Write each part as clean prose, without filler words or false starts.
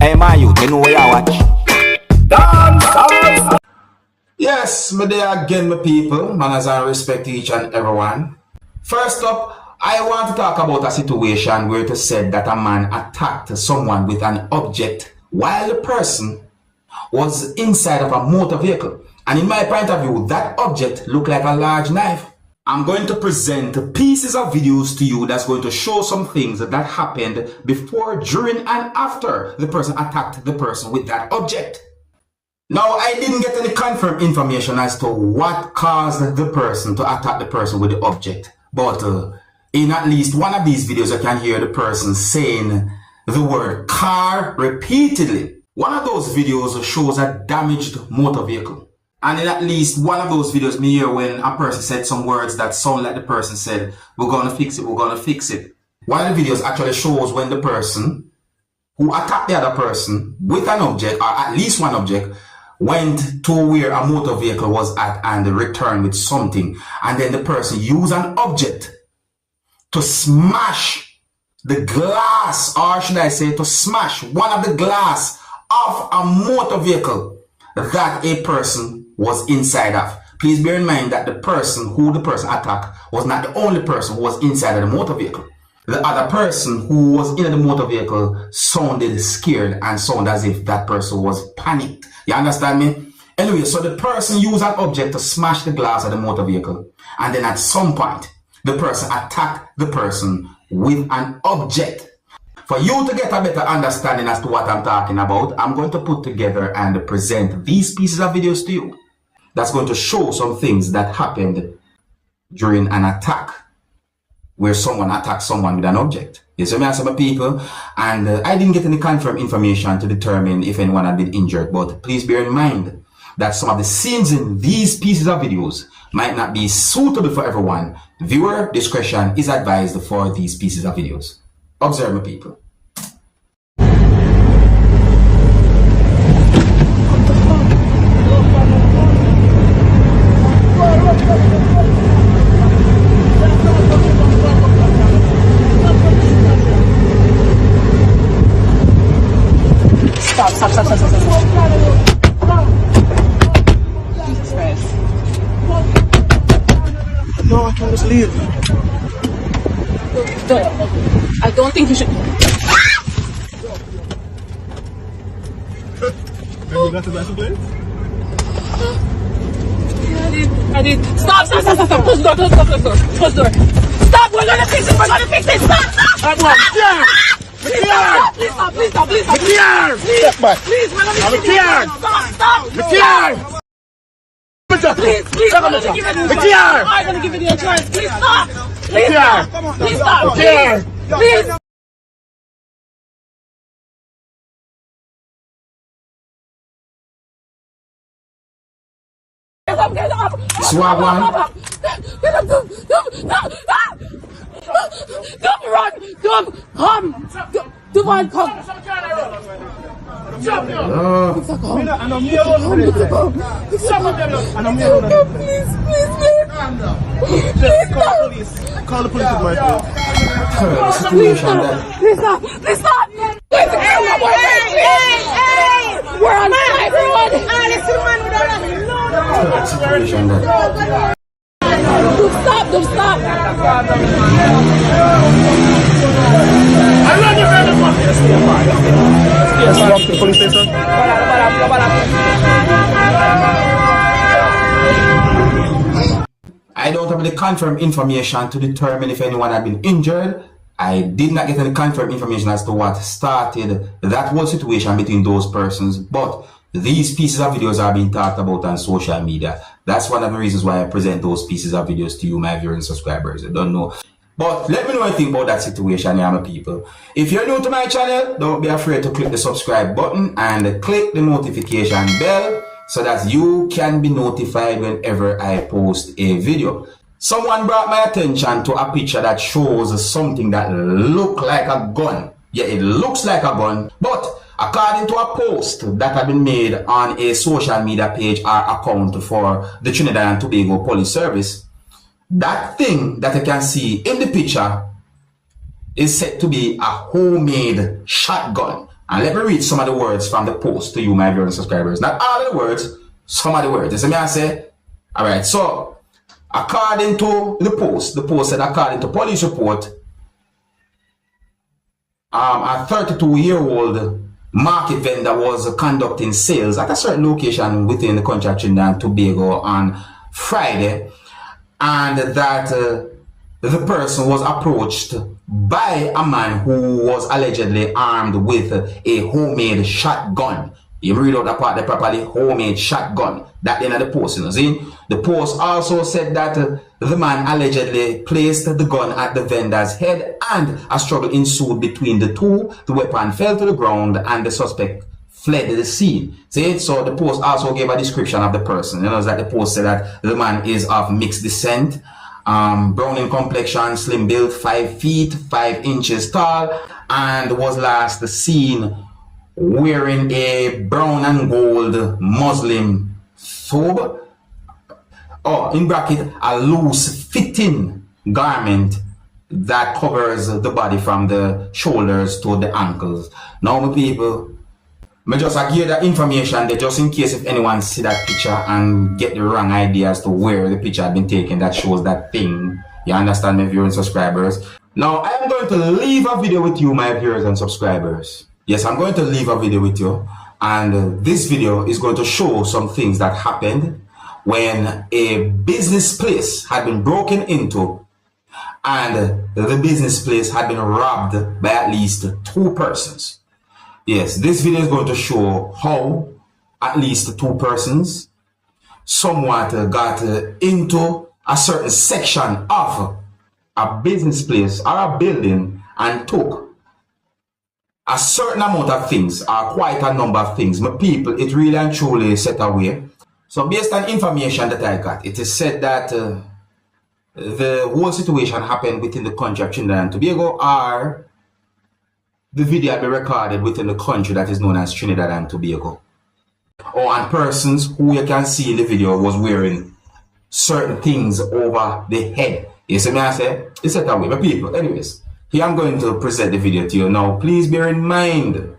Hey man, you know where you watch? Dancehall. Yes, me there again, my people. Manners and respect to each and everyone. First up, I want to talk about a situation where it is said that a man attacked someone with an object while the person was inside of a motor vehicle. And in my point of view, that object looked like a large knife. I'm going to present pieces of videos to you that's going to show some things that happened before, during, and after the person attacked the person with that object. Now, I didn't get any confirmed information as to what caused the person to attack the person with the object. But in at least one of these videos, I can hear the person saying the word car repeatedly. One of those videos shows a damaged motor vehicle. And in at least one of those videos, me hear when a person said some words that sound like the person said, we're going to fix it, we're going to fix it. One of the videos actually shows when the person who attacked the other person with an object, or at least one object, went to where a motor vehicle was at and returned with something. And then the person used an object to smash the glass, or should I say to smash one of the glass of a motor vehicle that a person was inside of. Please bear in mind that the person who the person attacked was not the only person who was inside of the motor vehicle. The other person who was in the motor vehicle sounded scared and sounded as if that person was panicked. You understand me? Anyway, so the person used an object to smash the glass of the motor vehicle. And then at some point, the person attacked the person with an object. For you to get a better understanding as to what I'm talking about, I'm going to put together and present these pieces of videos to you. That's going to show some things that happened during an attack, where someone attacked someone with an object. You see me, some people, and I didn't get any confirmed information to determine if anyone had been injured, but please bear in mind that some of the scenes in these pieces of videos might not be suitable for everyone. Viewer discretion is advised for these pieces of videos. Observe me, people. Stop. Jesus Christ. No, I can't just leave. I don't think you should. You got the license plate? I did. Stop. Close the door. Stop, we're gonna fix it. Stop. Yeah. Please stop. Step back. Please, we're gonna I'm fix it. Stop. Please, I'm gonna give it I'm gonna give it the insurance. Please stop. Please stop. Please. Swab one. Don't run! Come! Come! Call the police with my phone. Please stop! We're on my road! Don't stop! Yes, walk to the police station. I don't have the confirmed information to determine if anyone had been injured. I did not get any confirmed information as to what started that whole situation between those persons, but these pieces of videos are being talked about on social media. That's one of the reasons why I present those pieces of videos to you, my viewers and subscribers. I don't know. But let me know what you think about that situation, my people. If you're new to my channel, don't be afraid to click the subscribe button and click the notification bell so that you can be notified whenever I post a video. Someone brought my attention to a picture that shows something that looks like a gun. Yeah, it looks like a gun, but according to a post that had been made on a social media page or account for the Trinidad and Tobago Police Service, that thing that you can see in the picture is said to be a homemade shotgun. And let me read some of the words from the post to you, my viewers and subscribers. Not all of the words, some of the words. You see me I say? Alright, so according to the post said according to police report, a 32-year-old market vendor was conducting sales at a certain location within the country of Trinidad and Tobago on Friday, and that the person was approached by a man who was allegedly armed with a homemade shotgun. You read out that part there properly, homemade shotgun. That in the post, you know, see? The post also said that the man allegedly placed the gun at the vendor's head and a struggle ensued between the two. The weapon fell to the ground and the suspect fled the scene. See? So the post also gave a description of the person. You know, that the post said that the man is of mixed descent, brown in complexion, slim built, 5 feet 5 inches tall, and was last seen wearing a brown and gold Muslim thobe, or in bracket, a loose fitting garment that covers the body from the shoulders to the ankles. Now, my people, I just give that information there just in case if anyone see that picture and get the wrong idea as to where the picture had been taken that shows that thing. You understand, my viewers and subscribers? Now, I am going to leave a video with you, my viewers and subscribers. Yes, I'm going to leave a video with you, and this video is going to show some things that happened when a business place had been broken into and the business place had been robbed by at least 2 persons. Yes, this video is going to show how at least 2 persons somewhat got into a certain section of a business place or a building and took a certain amount of things, or quite a number of things. My people, it really and truly set away. So based on information that I got, it is said that the whole situation happened within the country of Trinidad and Tobago, or the video had been recorded within the country that is known as Trinidad and Tobago. Or and persons who you can see in the video was wearing certain things over the head. You see me I say? It's set away, my people. Anyways, here I'm going to present the video to you. Now, please bear in mind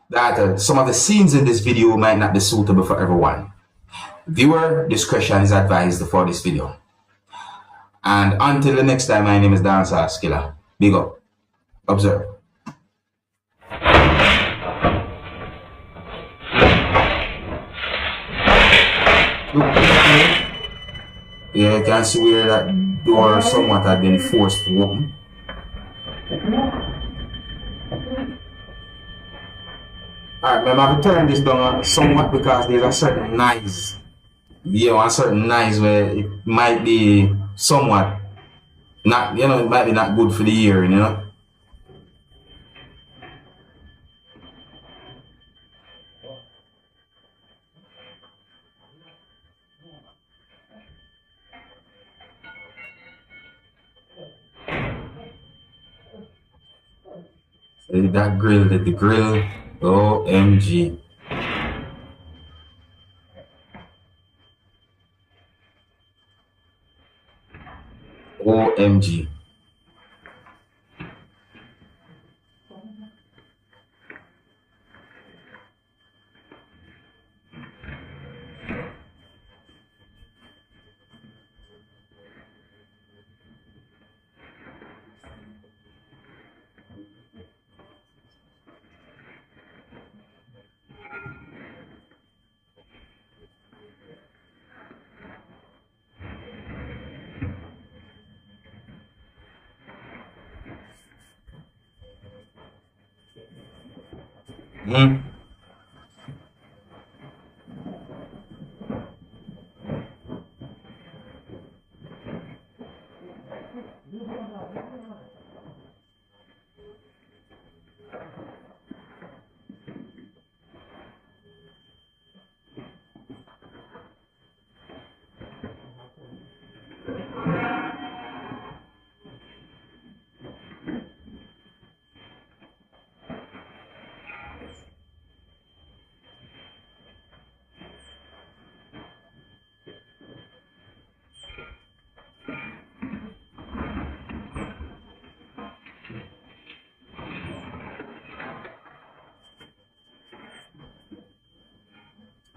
that some of the scenes in this video might not be suitable for everyone. Viewer discretion is advised for this video. And until the next time, my name is Dancehall Skilla. Big up. Observe. Yeah, you can see where that door somewhat had been forced to open. Alright, remember I have to turn this down somewhat because there's a certain noise. You know, a certain noise where it might be somewhat not, you know, it might be not good for the hearing, you know. That grill, the grill, OMG. OMG.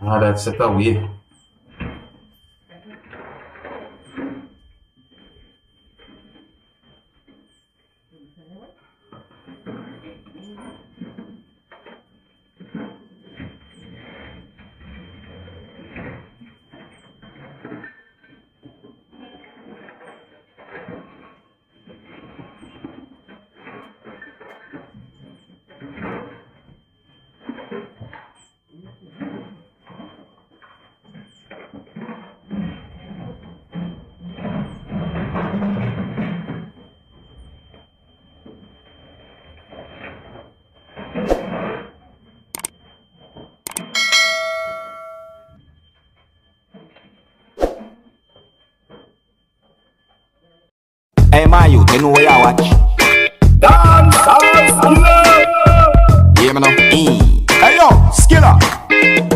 Ah, that's it away. Hey, my youth, you know where you watch? Dancehall, skilla. Yeah, me know. Hey, yo, skilla.